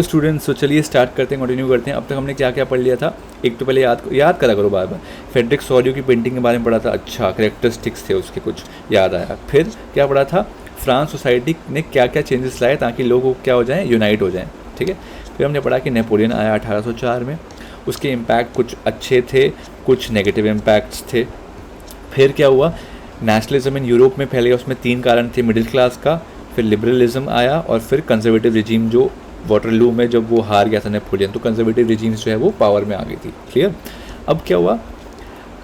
Students, तो चलिए start करते हैं, कंटिन्यू करते हैं। अब तक हमने क्या क्या पढ़ लिया था। एक तो पहले याद करा करो बार बार। फ्रेडरिक सोरियो की पेंटिंग के बारे में पढ़ा था, अच्छा कैरेक्टरिस्टिक्स थे उसके, कुछ याद आया। फिर क्या पढ़ा था, फ्रांस सोसाइटी ने क्या क्या चेंजेस लाए ताकि लोग क्या हो जाएं, यूनाइट हो जाएं, ठीक है। फिर हमने पढ़ा कि नेपोलियन आया 1804 में, उसके इम्पैक्ट कुछ अच्छे थे, कुछ नेगेटिव इम्पैक्ट्स थे। फिर क्या हुआ, नेशनलिज्म इन यूरोप में फैल गया, उसमें 3 कारण थे, मिडिल क्लास का, फिर लिबरलिज्म आया, और फिर कंजर्वेटिव रिजीम जो वाटरलू में जब वो हार गया था नेपोलियन, तो कंजर्वेटिव रिजीम्स जो है वो पावर में आ गई थी। क्लियर। अब क्या हुआ,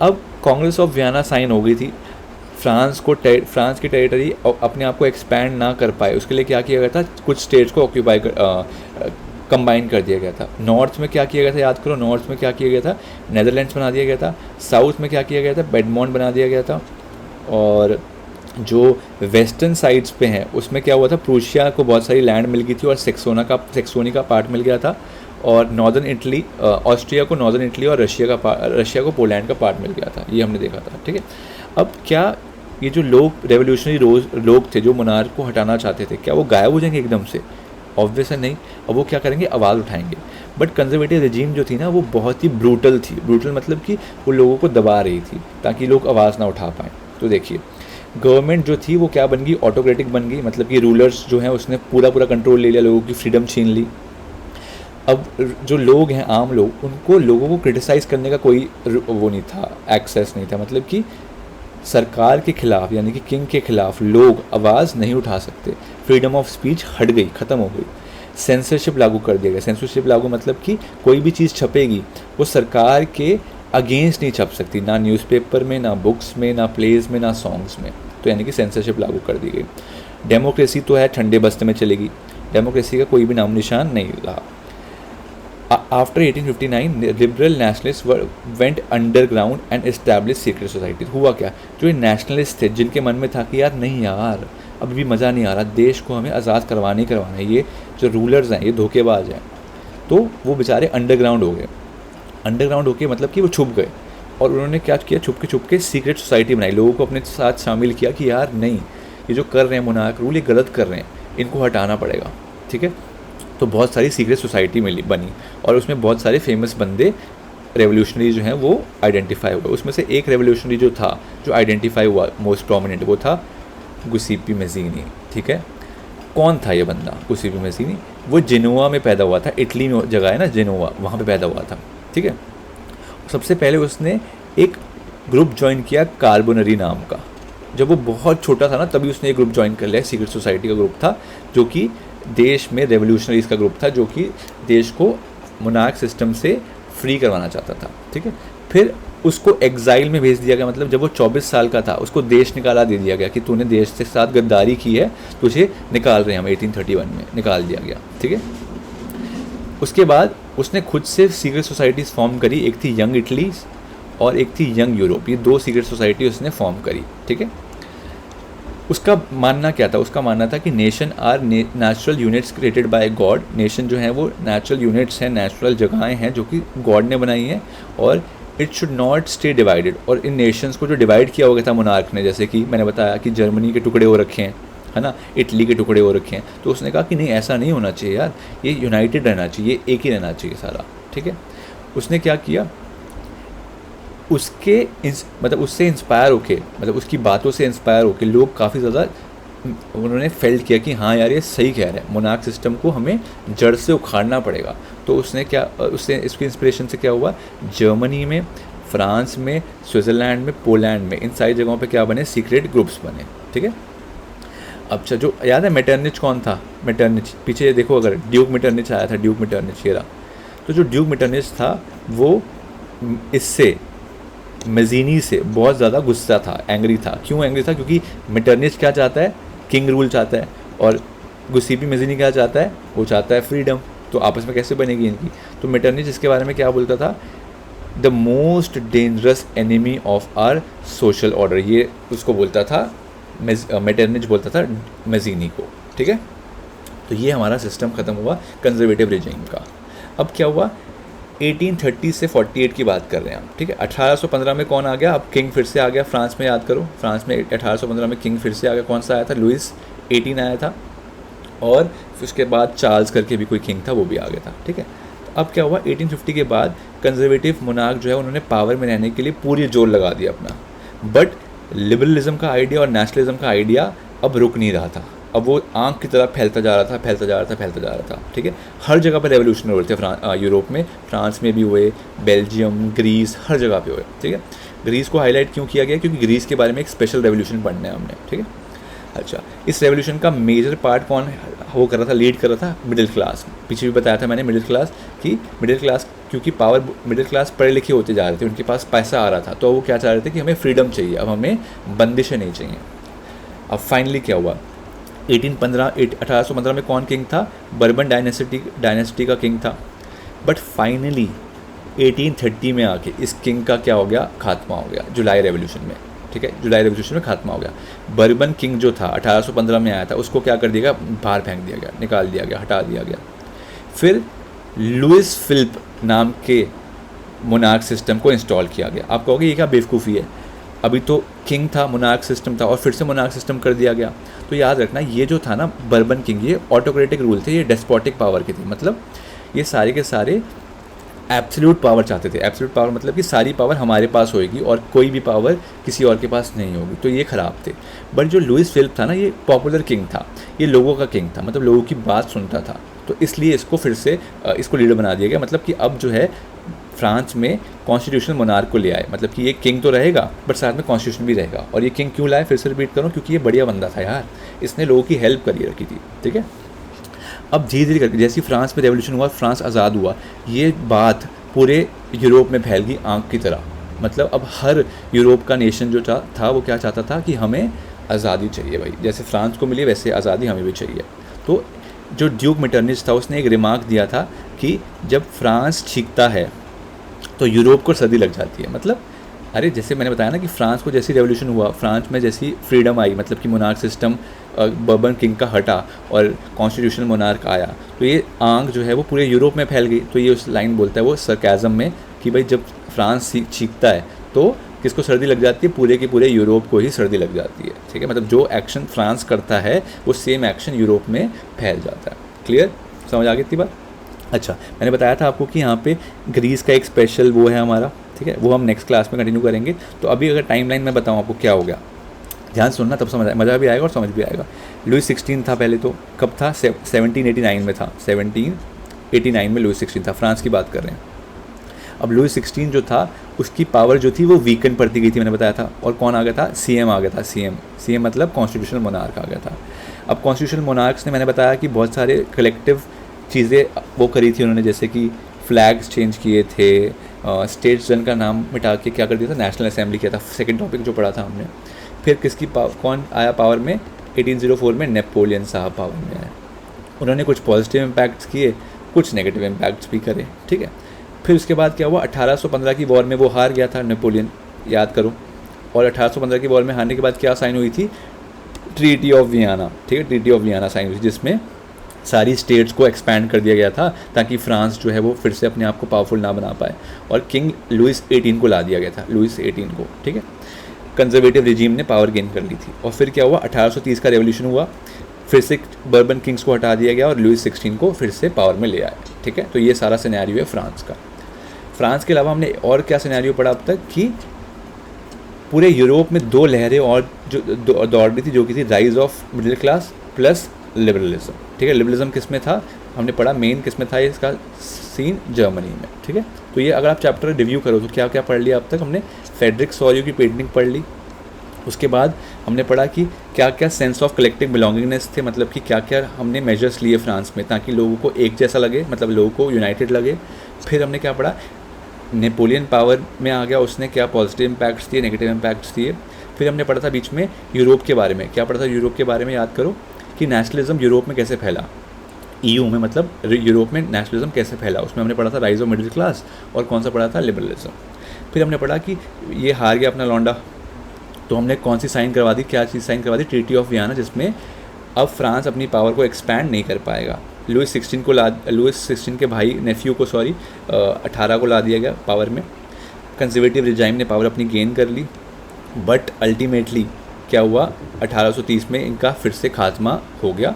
अब कांग्रेस ऑफ वियना साइन हो गई थी। फ्रांस की टेरिटरी अपने आप को एक्सपैंड ना कर पाए, उसके लिए क्या किया गया था, कुछ स्टेट्स को ऑक्यूपाई कंबाइन कर दिया गया था। नॉर्थ में क्या किया गया था, याद करो, नॉर्थ में क्या किया गया था, नेदरलैंड्स बना दिया गया था। साउथ में क्या किया गया था, बेडमोंट बना दिया गया था। और जो वेस्टर्न साइड्स पे हैं उसमें क्या हुआ था, प्रूशिया को बहुत सारी लैंड मिल गई थी और सेक्सोनी का पार्ट मिल गया था। और नॉर्दर्न इटली, ऑस्ट्रिया को नॉर्दर्न इटली, और रशिया को पोलैंड का पार्ट मिल गया था। ये हमने देखा था, ठीक है। अब क्या ये जो लोग रेवोल्यूशनरी लोग थे जो मोनार्क को हटाना चाहते थे, क्या वो गायब हो जाएंगे एकदम से? ऑब्वियस है नहीं। अब वो क्या करेंगे, आवाज़ उठाएंगे। बट कंजर्वेटिव रिजीम जो थी ना, वो बहुत ही ब्रूटल थी। ब्रूटल मतलब कि वो लोगों को दबा रही थी ताकि लोग आवाज़ ना उठा पाएँ। तो देखिए, गवर्नमेंट जो थी वो क्या बन गई, ऑटोक्रेटिक बन गई, मतलब कि रूलर्स जो हैं उसने पूरा कंट्रोल ले लिया, लोगों की फ्रीडम छीन ली। अब जो लोग हैं, आम लोग, उनको लोगों को क्रिटिसाइज़ करने का कोई वो नहीं था, एक्सेस नहीं था। मतलब कि सरकार के खिलाफ, यानी कि किंग के खिलाफ लोग आवाज़ नहीं उठा सकते। फ्रीडम ऑफ स्पीच हट गई, ख़त्म हो गई। सेंसरशिप लागू कर दिया गया। सेंसरशिप लागू मतलब कि कोई भी चीज़ छपेगी वो सरकार के अगेंस्ट नहीं छप सकती, ना न्यूज़पेपर में, ना बुक्स में, ना प्लेज में, ना सॉन्ग्स में। तो यानी कि सेंसरशिप लागू कर दी गई। डेमोक्रेसी तो है, ठंडे बस्ते में चलेगी। डेमोक्रेसी का कोई भी नाम निशान नहीं रहा। After 1859 liberal nationalist went underground and establish secret society. हुआ क्या, जो ये नेशनलिस्ट थे जिनके मन में था कि यार नहीं यार, अभी भी मज़ा नहीं आ रहा, देश को हमें आज़ाद करवाना ही करवाना है, ये जो रूलर्स हैं ये धोखेबाज हैं, तो वो बेचारे अंडरग्राउंड हो गए। अंडरग्राउंड होके मतलब कि वो छुप गए, और उन्होंने क्या किया, छुप के सीक्रेट सोसाइटी बनाई, लोगों को अपने साथ शामिल किया कि यार नहीं, ये जो कर रहे हैं मोनार्क रूल, ये गलत कर रहे हैं, इनको हटाना पड़ेगा, ठीक है। तो बहुत सारी सीक्रेट सोसाइटी बनी, और उसमें बहुत सारे फेमस बंदे रेवोल्यूशनरी जो हैं वो आइडेंटिफाई हुए। उसमें से एक रेवोल्यूशनरी जो था, जो आइडेंटिफाई हुआ मोस्ट प्रोमिनेंट, वो था गुसेपी मैज़ीनी, ठीक है। कौन था ये बंदा गुसेपी मैज़ीनी? वो जेनोवा में पैदा हुआ था, इटली में जगह है ना जेनोवा, वहाँ पे पैदा हुआ था, ठीक है। सबसे पहले उसने एक ग्रुप ज्वाइन किया कार्बोनरी नाम का। जब वो बहुत छोटा था ना, तभी उसने एक ग्रुप ज्वाइन कर लिया, सीक्रेट सोसाइटी का ग्रुप था, जो कि देश में रेवोल्यूशनरीज का ग्रुप था, जो कि देश को मोनार्क सिस्टम से फ्री करवाना चाहता था, ठीक है। फिर उसको एग्जाइल में भेज दिया गया, मतलब जब वो 24 साल का था उसको देश निकाला दे दिया गया कि तूने देश के साथ गद्दारी की है, तुझे निकाल रहे हैं हम। 1831 में निकाल दिया गया, ठीक है। उसके बाद उसने खुद से सीक्रेट सोसाइटीज़ फॉर्म करी, एक थी यंग इटली और एक थी यंग यूरोप। ये 2 सीक्रेट सोसाइटी उसने फॉर्म करी, ठीक है। उसका मानना क्या था, उसका मानना था कि nation are natural units created by God. Nation जो है वो नेचुरल यूनिट्स हैं, नेचुरल जगहें हैं जो कि गॉड ने बनाई हैं, और it should not stay divided. और इन नेशंस को जो डिवाइड किया हो गया था मोनार्क ने, जैसे कि मैंने बताया कि जर्मनी के टुकड़े हो रखे हैं, है ना, इटली के टुकड़े हो रखे हैं, तो उसने कहा कि नहीं, ऐसा नहीं होना चाहिए यार, ये यूनाइटेड रहना चाहिए, एक ही रहना चाहिए सारा, ठीक है। उसने क्या किया, मतलब उससे इंस्पायर होके, मतलब उसकी बातों से इंस्पायर होके लोग काफ़ी ज़्यादा उन्होंने फेल्ट किया कि हाँ यार ये सही कह रहे हैं, मोनार्क सिस्टम को हमें जड़ से उखाड़ना पड़ेगा। तो उससे इसकी इंस्पिरेशन से क्या हुआ, जर्मनी में, फ्रांस में, स्विट्ज़रलैंड में, पोलैंड में, इन सारी जगहों पे क्या बने, सीक्रेट ग्रुप्स बने, ठीक है। अच्छा, जो याद है मेटरनिच कौन था? मेटरनिच, पीछे देखो, अगर ड्यूक मेटरनिच आया था, ड्यूक मेटरनिच ये रहा। तो जो ड्यूक मेटरनिच था वो इससे मैज़ीनी से बहुत ज़्यादा गुस्सा था, एंग्री था। क्यों एंग्री था? क्योंकि मेटरनिच क्या चाहता है, किंग रूल चाहता है, और गुसेपी मैज़ीनी क्या चाहता है, वो चाहता है फ्रीडम। तो आपस में कैसे बनेगी इनकी? तो मेटरनिच इसके बारे में क्या बोलता था, the most dangerous enemy of our social order, ये उसको बोलता था, मेटरनिच बोलता था मैज़ीनी को, ठीक है। तो ये हमारा सिस्टम ख़त्म हुआ कंजर्वेटिव रिजीम का। अब क्या हुआ, 1830 से 48 की बात कर रहे हैं हम, ठीक है। 1815 में कौन आ गया, अब किंग फिर से आ गया फ्रांस में, याद करो, फ्रांस में 1815 में किंग फिर से आ गया। कौन सा आया था, लुइस 18 आया था। और उसके बाद चार्ल्स करके भी कोई किंग था, वो भी आ गया था, ठीक है। तो अब क्या हुआ, 1850 के बाद कंजर्वेटिव मोनार्क जो है उन्होंने पावर में रहने के लिए पूरी जोर लगा दिया अपना, बट लिबरलिज्म का आइडिया और नेशनलिज्म का आइडिया अब रुक नहीं रहा था, अब वो आँख की तरह फैलता जा रहा था, फैलता जा रहा था, फैलता जा रहा था, ठीक है। हर जगह पर रेवोल्यूशन हो रहे थे यूरोप में, फ्रांस में भी हुए, बेल्जियम, ग्रीस, हर जगह पे हुए, ठीक है। ग्रीस को हाईलाइट क्यों किया गया, क्योंकि ग्रीस के बारे में एक स्पेशल रेवोल्यूशन पढ़ना है हमने, ठीक है। अच्छा, इस रेवोल्यूशन का मेजर पार्ट कौन वो कर रहा था, लीड कर रहा था मिडिल क्लास। पीछे भी बताया था मैंने मिडिल क्लास कि मिडिल क्लास क्योंकि पावर, मिडिल क्लास पढ़े लिखे होते जा रहे थे, उनके पास पैसा आ रहा था, तो वो क्या चाह रहे थे कि हमें फ्रीडम चाहिए, अब हमें बंदिशें नहीं चाहिए। अब फाइनली क्या हुआ, 1815 में कौन किंग था, बर्बन डायनेस्टी का किंग था, बट फाइनली 1830 में आके इस किंग का क्या हो गया, खात्मा हो गया जुलाई रेवोल्यूशन में, ठीक है। जुलाई रेवोल्यूशन में खात्मा हो गया। बर्बन किंग जो था 1815 में आया था, उसको क्या कर दिया गया, बाहर फेंक दिया गया, निकाल दिया गया, हटा दिया गया। फिर लुइस फिलिप नाम के मोनार्क सिस्टम को इंस्टॉल किया गया। आप कहोगे ये क्या बेवकूफ़ी है, अभी तो किंग था, मोनार्क सिस्टम था और फिर से मोनार्क सिस्टम कर दिया गया। तो याद रखना, ये जो था ना बर्बन किंग, ये ऑटोक्रेटिक रूल थे, ये डेस्पोटिक पावर के थे, मतलब ये सारे के सारे एब्सोल्यूट पावर चाहते थे। एब्सोल्यूट पावर मतलब कि सारी पावर हमारे पास होएगी और कोई भी पावर किसी और के पास नहीं होगी, तो ये ख़राब थे। बट जो लुइस फिलिप था ना, ये पॉपुलर किंग था, ये लोगों का किंग था, मतलब लोगों की बात सुनता था, तो इसलिए इसको फिर से इसको लीडर बना दिया गया। मतलब कि अब जो है फ्रांस में कॉन्स्टिट्यूशनल मोनार्क को ले आए, मतलब कि ये किंग तो रहेगा बट साथ में कॉन्स्टिट्यूशन भी रहेगा। और ये किंग क्यों लाए, फिर से रिपीट करूँ, क्योंकि ये बढ़िया बंदा था यार, इसने लोगों की हेल्प करी रखी थी, ठीक है। अब धीरे धीरे करके जैसे फ्रांस में रेवोल्यूशन हुआ, फ्रांस आज़ाद हुआ, ये बात पूरे यूरोप में फैल गई आँख की तरह। मतलब अब हर यूरोप का नेशन जो था वो क्या चाहता था कि हमें आज़ादी चाहिए भाई, जैसे फ्रांस को मिली वैसे आज़ादी हमें भी चाहिए। तो जो ड्यूक मेटरनिच था उसने एक रिमार्क दिया था कि जब फ्रांस छींकता है तो यूरोप को सर्दी लग जाती है। मतलब अरे जैसे मैंने बताया ना कि फ्रांस को जैसी रेवोल्यूशन हुआ, फ्रांस में जैसी फ्रीडम आई, मतलब कि मोनार्क सिस्टम बर्बन किंग का हटा और कॉन्स्टिट्यूशनल मोनार्क आया, तो ये आंख जो है वो पूरे यूरोप में फैल गई। तो ये उस लाइन बोलता है वो सरकाज़म में कि भाई जब फ्रांस छींकता है तो किसको सर्दी लग जाती है, पूरे के पूरे यूरोप को ही सर्दी लग जाती है, ठीक है। मतलब जो एक्शन फ्रांस करता है वो सेम एक्शन यूरोप में फैल जाता है। क्लियर, समझ आ गई थी बात। अच्छा, मैंने बताया था आपको कि यहाँ पे ग्रीस का एक स्पेशल वो है हमारा, ठीक है, वो हम नेक्स्ट क्लास में कंटिन्यू करेंगे। तो अभी अगर टाइमलाइन में बताऊँ आपको क्या हो गया, ध्यान सुनना, तब समझ मज़ा भी आएगा और समझ भी आएगा। लुइस 16 था पहले, तो कब था, 1789 में था, 1789 में लुइस 16 था, फ्रांस की बात कर रहे हैं। अब लुइस 16 जो था उसकी पावर जो थी वो वीकन पड़ती गई थी, मैंने बताया था। और कौन आ गया था, सीएम आ गया था, सीएम मतलब कॉन्स्टिट्यूशनल मोनार्क आ गया था। अब कॉन्स्टिट्यूशनल मोनार्क्स ने, मैंने बताया कि बहुत सारे कलेक्टिव चीज़ें वो करी थी उन्होंने, जैसे कि फ्लैग्स चेंज किए थे, स्टेट्स जन का नाम मिटा के क्या कर दिया था, नेशनल असेंबली किया था, सेकंड टॉपिक जो पढ़ा था हमने। फिर किसकी कौन आया पावर में, 1804 में नेपोलियन साहब पावर में आए। उन्होंने कुछ पॉजिटिव इम्पैक्ट्स किए, कुछ नेगेटिव इम्पैक्ट्स भी करे, ठीक है। फिर उसके बाद क्या हुआ, 1815 की वॉर में वो हार गया था नेपोलियन, याद करो। और 1815 की वॉर में हारने के बाद क्या साइन हुई थी, ट्रीटी ऑफ वियना, ठीक है, ट्रीटी ऑफ वियना साइन हुई, जिसमें सारी स्टेट्स को एक्सपैंड कर दिया गया था ताकि फ्रांस जो है वो फिर से अपने आप को पावरफुल ना बना पाए। और किंग लुइस 18 को ला दिया गया था, लुइस 18 को, ठीक है। कंजर्वेटिव रिजीम ने पावर गेन कर ली थी। और फिर क्या हुआ, 1830 का रेवोल्यूशन हुआ, फिर से बर्बन किंग्स को हटा दिया गया और लुइस 16 को फिर से पावर में ले आए, ठीक है। तो ये सारा सिनेरियो है फ्रांस का। फ्रांस के अलावा हमने और क्या सिनेरियो पढ़ा अब तक कि पूरे यूरोप में दो लहरें और जो दौड़ रही थी, जो कि थी rise of middle class plus liberalism, ठीक है। लिबरलिज्म किस में था, हमने पढ़ा मेन किस में था, इसका सीन जर्मनी में, ठीक है। तो ये अगर आप चैप्टर रिव्यू करो तो क्या क्या पढ़ लिया अब तक हमने, फ्रेडरिक सॉरियो की पेंटिंग पढ़ ली। उसके बाद हमने पढ़ा कि क्या क्या सेंस ऑफ कलेक्टिव बिलोंगिंगनेस थे, मतलब कि क्या क्या हमने मेजर्स लिए फ्रांस में ताकि लोगों को एक जैसा लगे, मतलब लोगों को यूनाइटेड लगे। फिर हमने क्या पढ़ा, नेपोलियन पावर में आ गया, उसने क्या पॉजिटिव इम्पैक्ट्स दिए, नेगेटिव इम्पैक्ट्स दिए। फिर हमने पढ़ा था बीच में यूरोप के बारे में, क्या पढ़ा था यूरोप के बारे में, याद करो कि नेशनलिज्म यूरोप में कैसे फैला, ईयू में, मतलब यूरोप में नेशनलिज्म कैसे फैला। उसमें हमने पढ़ा था राइज ऑफ मिडिल क्लास, और कौन सा पढ़ा था, लिबरलिज्म। फिर हमने पढ़ा कि ये हार गया अपना लौंडा, तो हमने कौन सी साइन करवा दी, क्या चीज़ साइन करवा दी, ट्रीटी ऑफ वियना, जिसमें अब फ्रांस अपनी पावर को एक्सपैंड नहीं कर पाएगा। लुइस 16 के भाई नेफ्यू को 18 को ला दिया गया पावर में। कंजर्वेटिव रिजाइम ने पावर अपनी गेन कर ली, बट अल्टीमेटली क्या हुआ, 1830 में इनका फिर से खात्मा हो गया।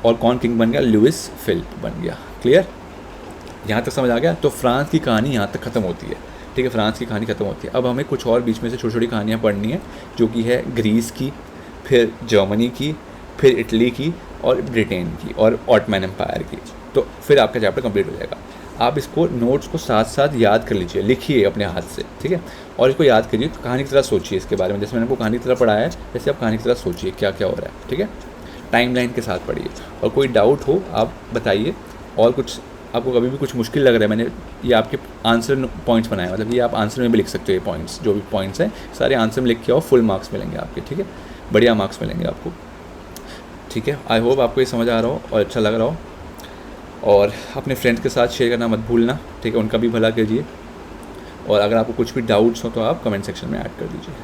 और कौन किंग बन गया? लुइस फिलिप बन गया। क्लियर? यहाँ तक समझ आ गया? तो फ्रांस की कहानी यहाँ तक ख़त्म होती है। ठीक है, फ्रांस की कहानी ख़त्म होती है। अब हमें कुछ और बीच में से छोटी छोटी कहानियाँ पढ़नी है, जो कि है ग्रीस की, फिर जर्मनी की, फिर इटली की, और ब्रिटेन की, और ऑटमैन एम्पायर की। तो फिर आपका चैप्टर कंप्लीट हो जाएगा। आप इसको नोट्स को साथ साथ याद कर लीजिए, लिखिए अपने हाथ से, ठीक है, और इसको याद करिए, कहानी की तरह सोचिए इसके बारे में। जैसे मैंने आपको कहानी की तरह पढ़ाया है, जैसे आप कहानी की तरह सोचिए क्या क्या हो रहा है। ठीक है, टाइमलाइन के साथ पढ़िए, और कोई डाउट हो आप बताइए। और कुछ आपको कभी भी कुछ मुश्किल लग रहा है, मैंने ये आपके आंसर पॉइंट्स बनाए, मतलब ये आप आंसर में भी लिख सकते हो। ये पॉइंट्स, जो भी पॉइंट्स हैं सारे आंसर में लिख के आओ, फुल मार्क्स मिलेंगे आपके। ठीक है, बढ़िया मार्क्स मिलेंगे आपको। ठीक है, आई होप आपको ये समझ आ रहा हो और अच्छा लग रहा हो। और अपने फ्रेंड्स के साथ शेयर करना मत भूलना, ठीक है, उनका भी भला कीजिए। और अगर आपको कुछ भी डाउट्स हो तो आप कमेंट सेक्शन में ऐड कर दीजिए।